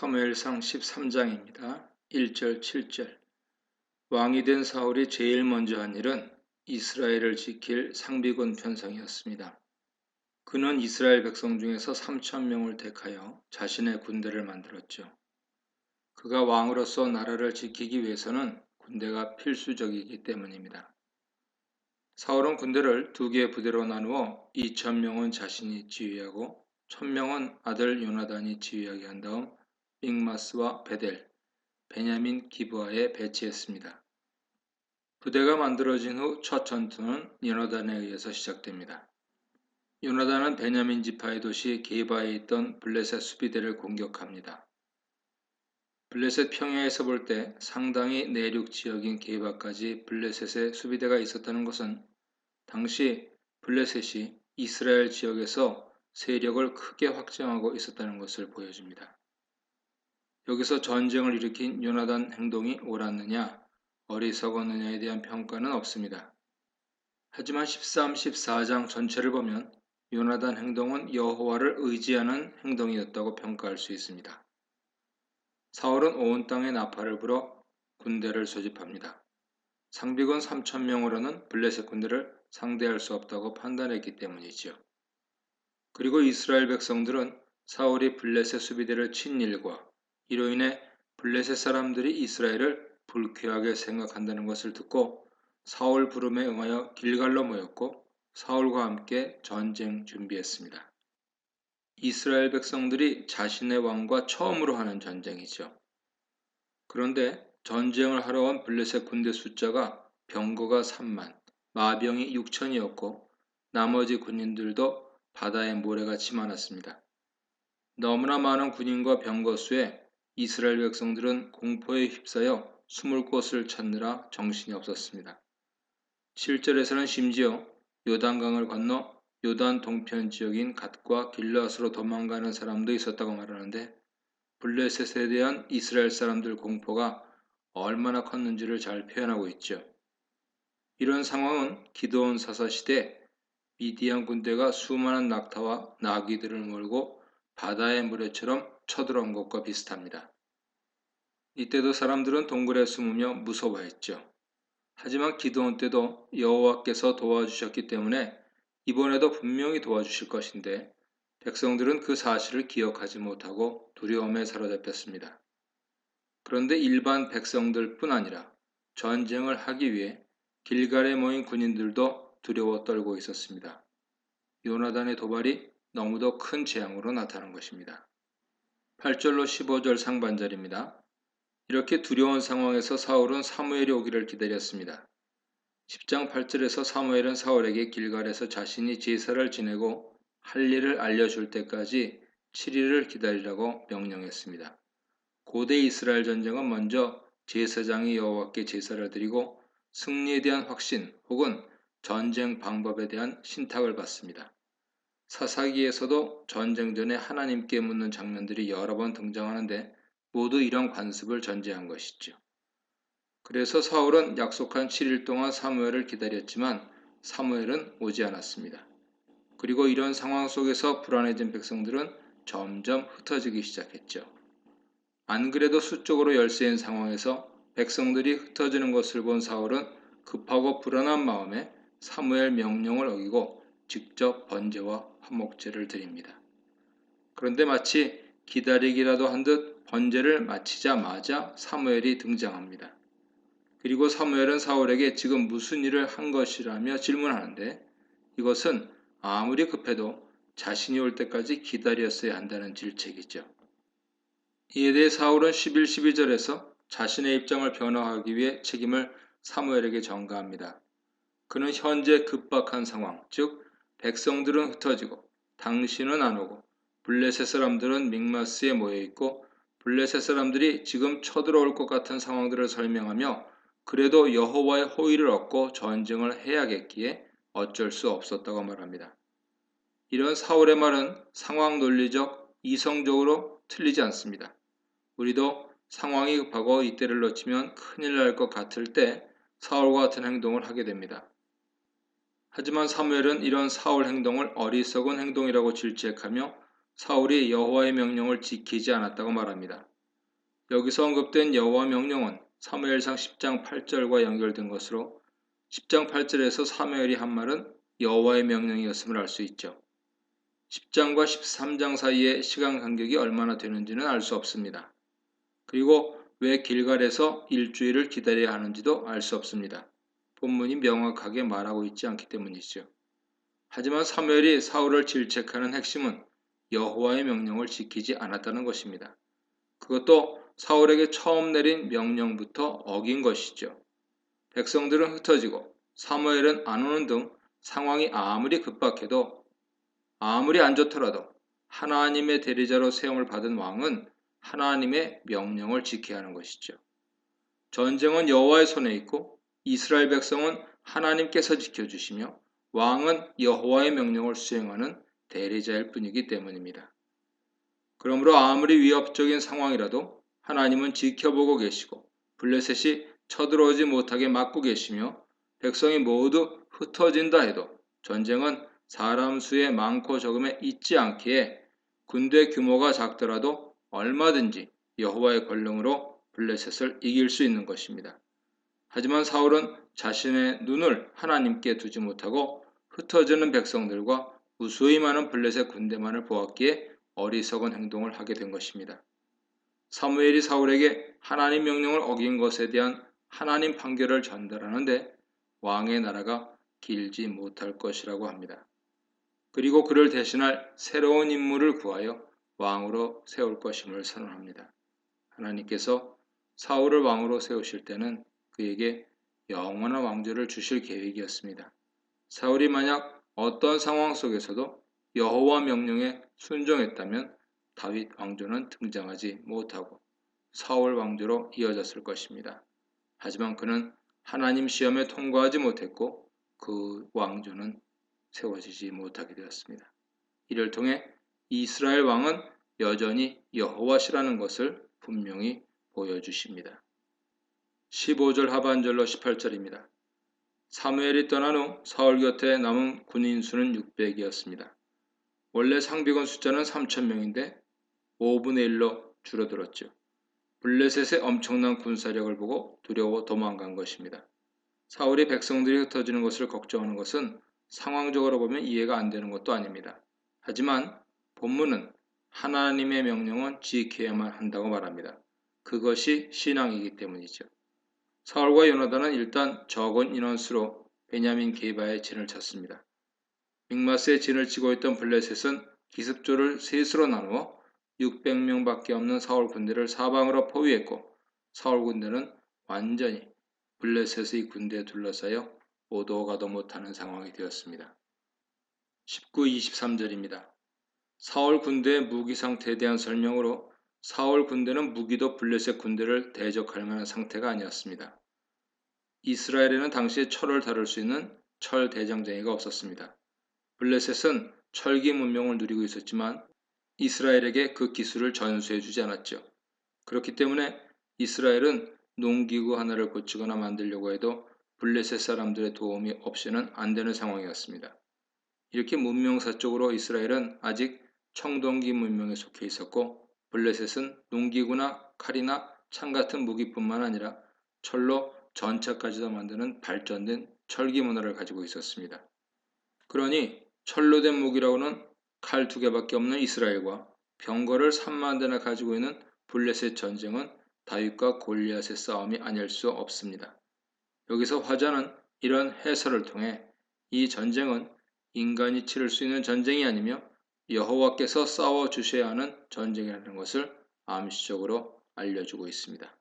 사무엘상 13장입니다. 1절 7절. 왕이 된 사울이 제일 먼저 한 일은 이스라엘을 지킬 상비군 편성이었습니다. 그는 이스라엘 백성 중에서 3,000명을 택하여 자신의 군대를 만들었죠. 그가 왕으로서 나라를 지키기 위해서는 군대가 필수적이기 때문입니다. 사울은 군대를 두 개의 부대로 나누어 2,000명은 자신이 지휘하고 1,000명은 아들 요나단이 지휘하게 한 다음 믹마스와 베델, 베냐민 기브아에 배치했습니다. 부대가 만들어진 후 첫 전투는 요나단에 의해서 시작됩니다. 요나단은 베냐민 지파의 도시 게바에 있던 블레셋 수비대를 공격합니다. 블레셋 평야에서 볼 때 상당히 내륙 지역인 게바까지 블레셋의 수비대가 있었다는 것은 당시 블레셋이 이스라엘 지역에서 세력을 크게 확장하고 있었다는 것을 보여줍니다. 여기서 전쟁을 일으킨 요나단 행동이 옳았느냐, 어리석었느냐에 대한 평가는 없습니다. 하지만 13, 14장 전체를 보면 요나단 행동은 여호와를 의지하는 행동이었다고 평가할 수 있습니다. 사울은 온 땅에 나팔을 불어 군대를 소집합니다. 상비군 3,000명으로는 블레셋 군대를 상대할 수 없다고 판단했기 때문이지요. 그리고 이스라엘 백성들은 사울이 블레셋 수비대를 친 일과 이로 인해 블레셋 사람들이 이스라엘을 불쾌하게 생각한다는 것을 듣고 사울 부름에 응하여 길갈로 모였고 사울과 함께 전쟁 준비했습니다. 이스라엘 백성들이 자신의 왕과 처음으로 하는 전쟁이죠. 그런데 전쟁을 하러 온 블레셋 군대 숫자가 병거가 3만, 마병이 6천이었고 나머지 군인들도 바다의 모래같이 많았습니다. 너무나 많은 군인과 병거 수에 이스라엘 백성들은 공포에 휩싸여 숨을 곳을 찾느라 정신이 없었습니다. 7절에서는 심지어 요단강을 건너 요단 동편 지역인 갓과 길르앗으로 도망가는 사람도 있었다고 말하는데 블레셋에 대한 이스라엘 사람들 공포가 얼마나 컸는지를 잘 표현하고 있죠. 이런 상황은 기드온 사사 시대 미디안 군대가 수많은 낙타와 나귀들을 몰고 바다의 모래처럼 쳐들어온 것과 비슷합니다. 이때도 사람들은 동굴에 숨으며 무서워했죠. 하지만 기드온 때도 여호와께서 도와주셨기 때문에 이번에도 분명히 도와주실 것인데 백성들은 그 사실을 기억하지 못하고 두려움에 사로잡혔습니다. 그런데 일반 백성들뿐 아니라 전쟁을 하기 위해 길갈에 모인 군인들도 두려워 떨고 있었습니다. 요나단의 도발이 너무도 큰 재앙으로 나타난 것입니다. 8절로 15절 상반절입니다. 이렇게 두려운 상황에서 사울은 사무엘이 오기를 기다렸습니다. 10장 8절에서 사무엘은 사울에게 길갈에서 자신이 제사를 지내고 할 일을 알려줄 때까지 7일을 기다리라고 명령했습니다. 고대 이스라엘 전쟁은 먼저 제사장이 여호와께 제사를 드리고 승리에 대한 확신 혹은 전쟁 방법에 대한 신탁을 받습니다. 사사기에서도 전쟁 전에 하나님께 묻는 장면들이 여러 번 등장하는데 모두 이런 관습을 전제한 것이죠. 그래서 사울은 약속한 7일 동안 사무엘을 기다렸지만 사무엘은 오지 않았습니다. 그리고 이런 상황 속에서 불안해진 백성들은 점점 흩어지기 시작했죠. 안 그래도 수적으로 열세인 상황에서 백성들이 흩어지는 것을 본 사울은 급하고 불안한 마음에 사무엘 명령을 어기고 직접 번제와 화목제를 드립니다. 그런데 마치 기다리기라도 한 듯 번제를 마치자마자 사무엘이 등장합니다. 그리고 사무엘은 사울에게 지금 무슨 일을 한 것이라며 질문하는데 이것은 아무리 급해도 자신이 올 때까지 기다렸어야 한다는 질책이죠. 이에 대해 사울은 11, 12절에서 자신의 입장을 변화하기 위해 책임을 사무엘에게 전가합니다. 그는 현재 급박한 상황, 즉 백성들은 흩어지고 당신은 안 오고 블레셋 사람들은 믹마스에 모여 있고 블레셋 사람들이 지금 쳐들어올 것 같은 상황들을 설명하며 그래도 여호와의 호의를 얻고 전쟁을 해야겠기에 어쩔 수 없었다고 말합니다. 이런 사울의 말은 상황 논리적, 이성적으로 틀리지 않습니다. 우리도 상황이 급하고 이때를 놓치면 큰일 날 것 같을 때 사울과 같은 행동을 하게 됩니다. 하지만 사무엘은 이런 사울 행동을 어리석은 행동이라고 질책하며 사울이 여호와의 명령을 지키지 않았다고 말합니다. 여기서 언급된 여호와 명령은 사무엘상 10장 8절과 연결된 것으로 10장 8절에서 사무엘이 한 말은 여호와의 명령이었음을 알 수 있죠. 10장과 13장 사이의 시간 간격이 얼마나 되는지는 알 수 없습니다. 그리고 왜 길갈에서 일주일을 기다려야 하는지도 알 수 없습니다. 본문이 명확하게 말하고 있지 않기 때문이죠. 하지만 사무엘이 사울을 질책하는 핵심은 여호와의 명령을 지키지 않았다는 것입니다. 그것도 사울에게 처음 내린 명령부터 어긴 것이죠. 백성들은 흩어지고 사무엘은 안 오는 등 상황이 아무리 급박해도 아무리 안 좋더라도 하나님의 대리자로 세움을 받은 왕은 하나님의 명령을 지켜야 하는 것이죠. 전쟁은 여호와의 손에 있고 이스라엘 백성은 하나님께서 지켜주시며 왕은 여호와의 명령을 수행하는 대리자일 뿐이기 때문입니다. 그러므로 아무리 위협적인 상황이라도 하나님은 지켜보고 계시고 블레셋이 쳐들어오지 못하게 막고 계시며 백성이 모두 흩어진다 해도 전쟁은 사람 수의 많고 적음에 있지 않기에 군대 규모가 작더라도 얼마든지 여호와의 권능으로 블레셋을 이길 수 있는 것입니다. 하지만 사울은 자신의 눈을 하나님께 두지 못하고 흩어지는 백성들과 무수히 많은 블레셋 군대만을 보았기에 어리석은 행동을 하게 된 것입니다. 사무엘이 사울에게 하나님 명령을 어긴 것에 대한 하나님 판결을 전달하는데 왕의 나라가 길지 못할 것이라고 합니다. 그리고 그를 대신할 새로운 인물을 구하여 왕으로 세울 것임을 선언합니다. 하나님께서 사울을 왕으로 세우실 때는 그에게 영원한 왕조를 주실 계획이었습니다. 사울이 만약 어떤 상황 속에서도 여호와 명령에 순종했다면 다윗 왕조는 등장하지 못하고 사울 왕조로 이어졌을 것입니다. 하지만 그는 하나님 시험에 통과하지 못했고 그 왕조는 세워지지 못하게 되었습니다. 이를 통해 이스라엘 왕은 여전히 여호와시라는 것을 분명히 보여주십니다. 15절 하반절로 18절입니다. 사무엘이 떠난 후 사울 곁에 남은 군인 수는 600이었습니다. 원래 상비군 숫자는 3,000명인데 5분의 1로 줄어들었죠. 블레셋의 엄청난 군사력을 보고 두려워 도망간 것입니다. 사울이 백성들이 흩어지는 것을 걱정하는 것은 상황적으로 보면 이해가 안 되는 것도 아닙니다. 하지만 본문은 하나님의 명령은 지켜야만 한다고 말합니다. 그것이 신앙이기 때문이죠. 사울과 요나단은 일단 적은 인원수로 베냐민 게바에 진을 쳤습니다. 믹마스에 진을 치고 있던 블레셋은 기습조를 셋으로 나누어 600명밖에 없는 사울 군대를 사방으로 포위했고 사울 군대는 완전히 블레셋의 군대에 둘러싸여 오도 가도 못하는 상황이 되었습니다. 19, 23절입니다. 사울 군대의 무기 상태에 대한 설명으로 사울 군대는 무기도 블레셋 군대를 대적할 만한 상태가 아니었습니다. 이스라엘에는 당시에 철을 다룰 수 있는 철 대장장이가 없었습니다. 블레셋은 철기 문명을 누리고 있었지만 이스라엘에게 그 기술을 전수해 주지 않았죠. 그렇기 때문에 이스라엘은 농기구 하나를 고치거나 만들려고 해도 블레셋 사람들의 도움이 없이는 안 되는 상황이었습니다. 이렇게 문명사적으로 이스라엘은 아직 청동기 문명에 속해 있었고 블레셋은 농기구나 칼이나 창 같은 무기뿐만 아니라 철로 전차까지도 만드는 발전된 철기 문화를 가지고 있었습니다. 그러니 철로 된 무기라고는 칼 2개밖에 없는 이스라엘과 병거를 3만 대나 가지고 있는 블레셋 전쟁은 다윗과 골리앗의 싸움이 아닐 수 없습니다. 여기서 화자는 이런 해설을 통해 이 전쟁은 인간이 치를 수 있는 전쟁이 아니며 여호와께서 싸워 주셔야 하는 전쟁이라는 것을 암시적으로 알려주고 있습니다.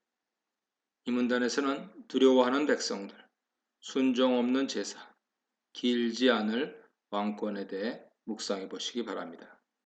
이 문단에서는 두려워하는 백성들, 순종 없는 제사, 길지 않을 왕권에 대해 묵상해 보시기 바랍니다.